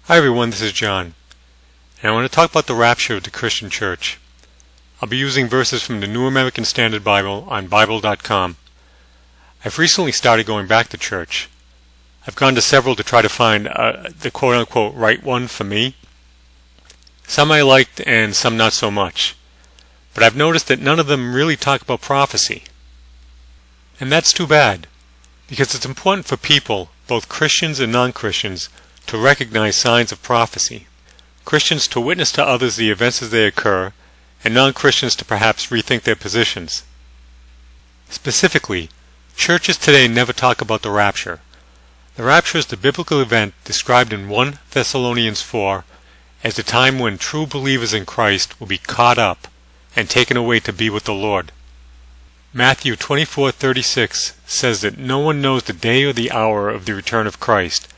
Hi everyone, this is John, and I want to talk about the rapture of the Christian church. I'll be using verses from the New American Standard Bible on Bible.com. I've recently started going back to church. I've gone to several to try to find the quote-unquote right one for me. Some I liked and some not so much. But I've noticed that none of them really talk about prophecy. And that's too bad, because it's important for people, both Christians and non-Christians, to recognize signs of prophecy, Christians to witness to others the events as they occur, and non-Christians to perhaps rethink their positions. Specifically, churches today never talk about the rapture. The rapture is the biblical event described in 1 Thessalonians 4 as the time when true believers in Christ will be caught up and taken away to be with the Lord. Matthew 24:36 says that no one knows the day or the hour of the return of Christ,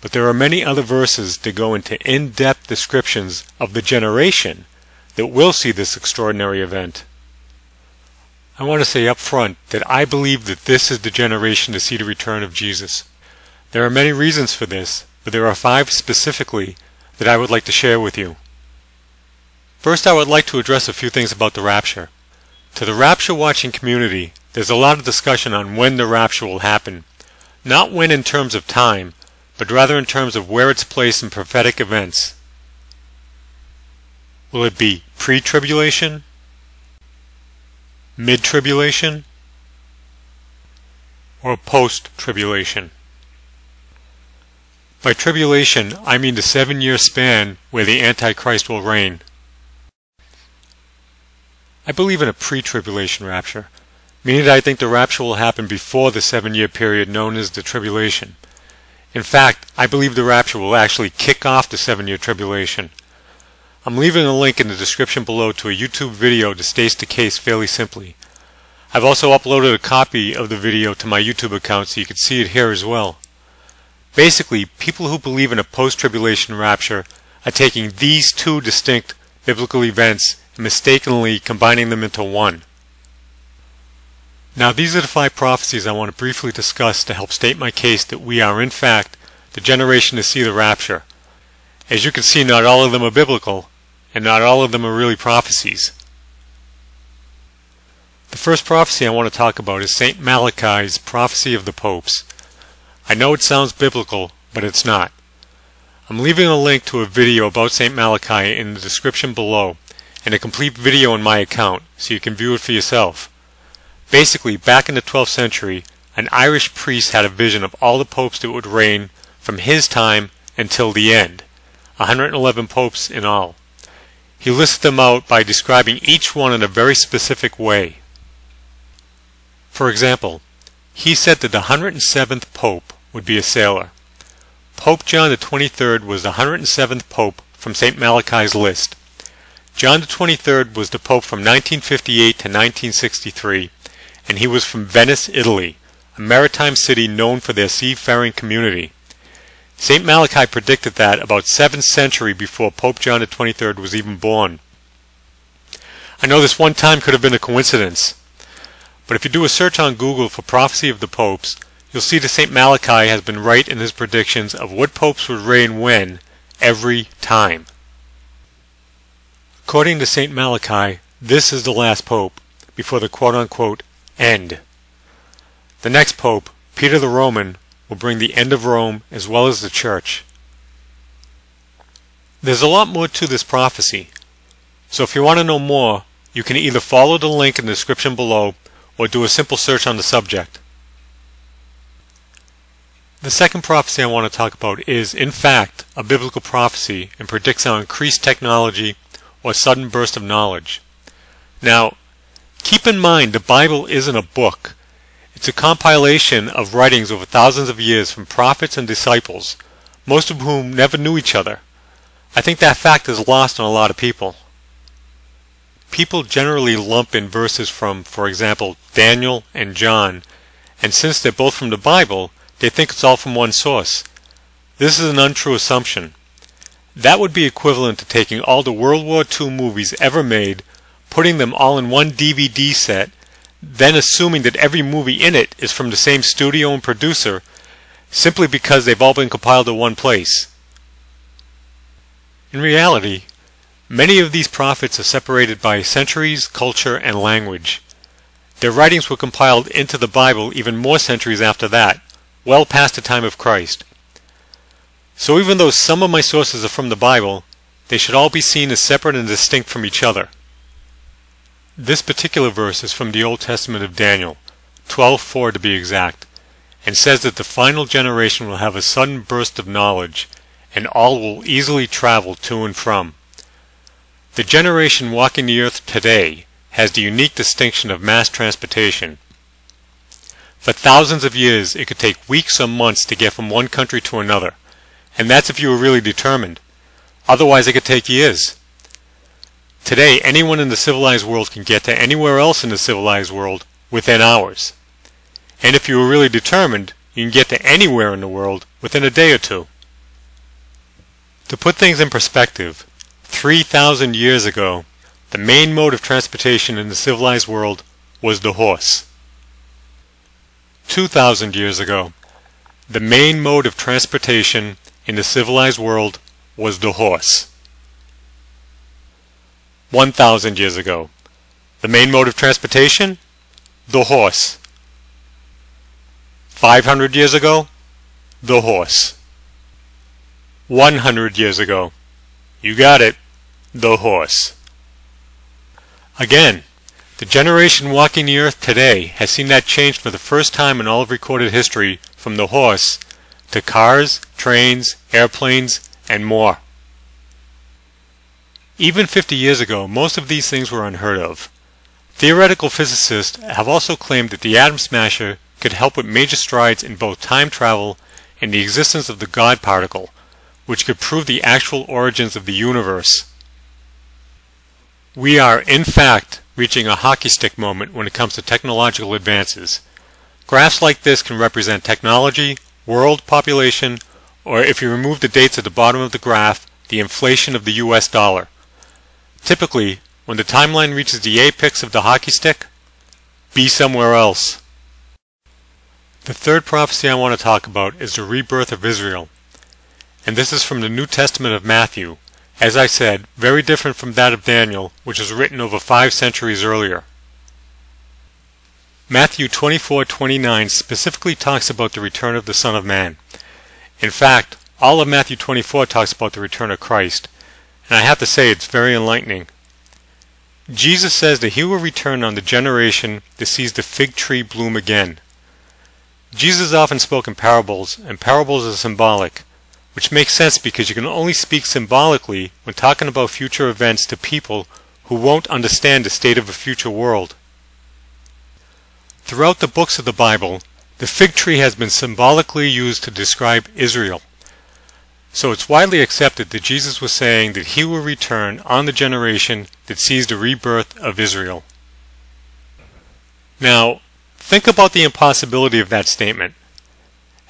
but there are many other verses that go into in-depth descriptions of the generation that will see this extraordinary event. I want to say up front that I believe that this is the generation to see the return of Jesus. There are many reasons for this, but there are 5 specifically that I would like to share with you. First, I would like to address a few things about the rapture. To the rapture-watching community, there's a lot of discussion on when the rapture will happen. Not when in terms of time, but rather in terms of where it's placed in prophetic events. Will it be pre-tribulation, mid-tribulation, or post-tribulation? By tribulation, I mean the 7-year span where the Antichrist will reign. I believe in a pre-tribulation rapture, meaning that I think the rapture will happen before the 7-year period known as the tribulation. In fact, I believe the rapture will actually kick off the 7-year tribulation. I'm leaving a link in the description below to a YouTube video that states the case fairly simply. I've also uploaded a copy of the video to my YouTube account so you can see it here as well. Basically, people who believe in a post-tribulation rapture are taking these 2 distinct biblical events and mistakenly combining them into one. Now, these are the 5 prophecies I want to briefly discuss to help state my case that we are in fact the generation to see the rapture. As you can see, not all of them are biblical, and not all of them are really prophecies. The first prophecy I want to talk about is St. Malachy's prophecy of the popes. I know it sounds biblical, but it's not. I'm leaving a link to a video about St. Malachy in the description below, and a complete video on my account, so you can view it for yourself. Basically, back in the 12th century, an Irish priest had a vision of all the popes that would reign from his time until the end, 111 popes in all. He listed them out by describing each one in a very specific way. For example, he said that the 107th pope would be a sailor. Pope John the 23rd was the 107th pope from St. Malachy's list. John the 23rd was the pope from 1958 to 1963, and he was from Venice, Italy, a maritime city known for their seafaring community. St. Malachy predicted that about 7th century before Pope John the 23rd was even born. I know this one time could have been a coincidence, but if you do a search on Google for prophecy of the popes, you'll see that St. Malachy has been right in his predictions of what popes would reign when, every time. According to St. Malachy, this is the last pope, before the quote-unquote end. The next pope, Peter the Roman, will bring the end of Rome as well as the church. There's a lot more to this prophecy, so if you want to know more, you can either follow the link in the description below or do a simple search on the subject. The second prophecy I want to talk about is, in fact, a biblical prophecy and predicts our increased technology or sudden burst of knowledge. Now, keep in mind the Bible isn't a book. It's a compilation of writings over thousands of years from prophets and disciples, most of whom never knew each other. I think that fact is lost on a lot of people. People generally lump in verses from, for example, Daniel and John, and since they're both from the Bible, they think it's all from one source. This is an untrue assumption. That would be equivalent to taking all the World War II movies ever made, putting them all in one DVD set, then assuming that every movie in it is from the same studio and producer, simply because they've all been compiled in one place. In reality, many of these prophets are separated by centuries, culture, and language. Their writings were compiled into the Bible even more centuries after that, well past the time of Christ. So even though some of my sources are from the Bible, they should all be seen as separate and distinct from each other. This particular verse is from the Old Testament of Daniel, 12:4 to be exact, and says that the final generation will have a sudden burst of knowledge, and all will easily travel to and from. The generation walking the earth today has the unique distinction of mass transportation. For thousands of years, it could take weeks or months to get from one country to another, and that's if you were really determined. Otherwise, it could take years. Today, anyone in the civilized world can get to anywhere else in the civilized world within hours. And if you were really determined, you can get to anywhere in the world within a day or two. To put things in perspective, 3,000 years ago, the main mode of transportation in the civilized world was the horse. 2,000 years ago, the main mode of transportation in the civilized world was the horse. 1,000 years ago, the main mode of transportation? The horse. 500 years ago, the horse. 100 years ago, you got it, the horse. Again, the generation walking the earth today has seen that change for the first time in all of recorded history from the horse to cars, trains, airplanes, and more. Even 50 years ago, most of these things were unheard of. Theoretical physicists have also claimed that the atom smasher could help with major strides in both time travel and the existence of the God particle, which could prove the actual origins of the universe. We are, in fact, reaching a hockey stick moment when it comes to technological advances. Graphs like this can represent technology, world population, or if you remove the dates at the bottom of the graph, the inflation of the US dollar. Typically, when the timeline reaches the apex of the hockey stick, be somewhere else. The third prophecy I want to talk about is the rebirth of Israel. And this is from the New Testament of Matthew, as I said, very different from that of Daniel, which was written over 5 centuries earlier. Matthew 24:29 specifically talks about the return of the Son of Man. In fact, all of Matthew 24 talks about the return of Christ, and I have to say it's very enlightening. Jesus says that he will return on the generation that sees the fig tree bloom again. Jesus often spoke in parables, and parables are symbolic, which makes sense because you can only speak symbolically when talking about future events to people who won't understand the state of a future world. Throughout the books of the Bible, the fig tree has been symbolically used to describe Israel. So it's widely accepted that Jesus was saying that he will return on the generation that sees the rebirth of Israel. Now, think about the impossibility of that statement.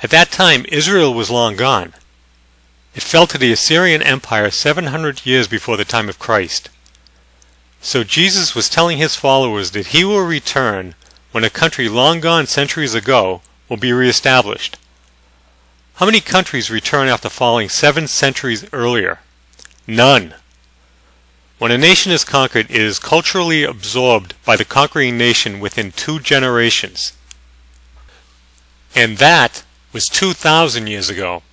At that time, Israel was long gone. It fell to the Assyrian Empire 700 years before the time of Christ. So Jesus was telling his followers that he will return when a country long gone centuries ago will be reestablished. How many countries return after falling 7 centuries earlier? None. When a nation is conquered, it is culturally absorbed by the conquering nation within 2 generations. And that was 2,000 years ago.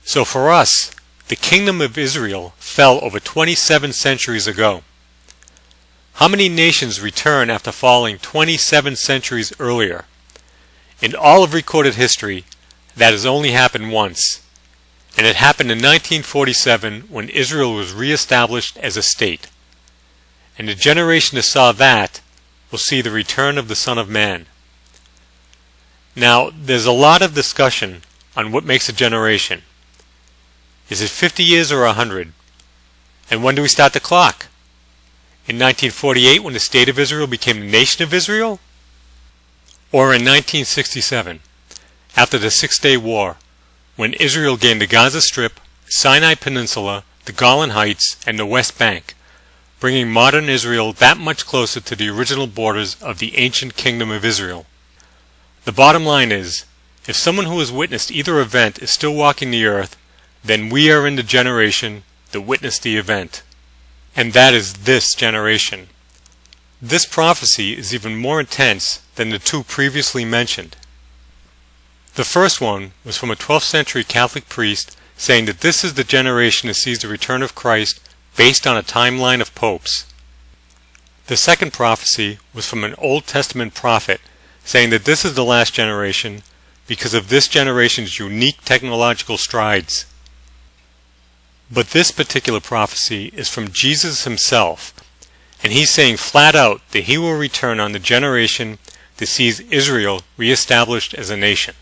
So for us, the kingdom of Israel fell over 27 centuries ago. How many nations return after falling 27 centuries earlier? In all of recorded history, that has only happened once. And it happened in 1947 when Israel was reestablished as a state. And the generation that saw that will see the return of the Son of Man. Now, there's a lot of discussion on what makes a generation. Is it 50 years or 100? And when do we start the clock? In 1948 when the State of Israel became the Nation of Israel? Or in 1967, after the 6-Day War, when Israel gained the Gaza Strip, Sinai Peninsula, the Golan Heights, and the West Bank, bringing modern Israel that much closer to the original borders of the ancient Kingdom of Israel. The bottom line is, if someone who has witnessed either event is still walking the earth, then we are in the generation that witnessed the event. And that is this generation. This prophecy is even more intense than the two previously mentioned. The first one was from a 12th century Catholic priest saying that this is the generation that sees the return of Christ based on a timeline of popes. The second prophecy was from an Old Testament prophet saying that this is the last generation because of this generation's unique technological strides. But this particular prophecy is from Jesus himself, and he's saying flat out that he will return on the generation that sees Israel reestablished as a nation.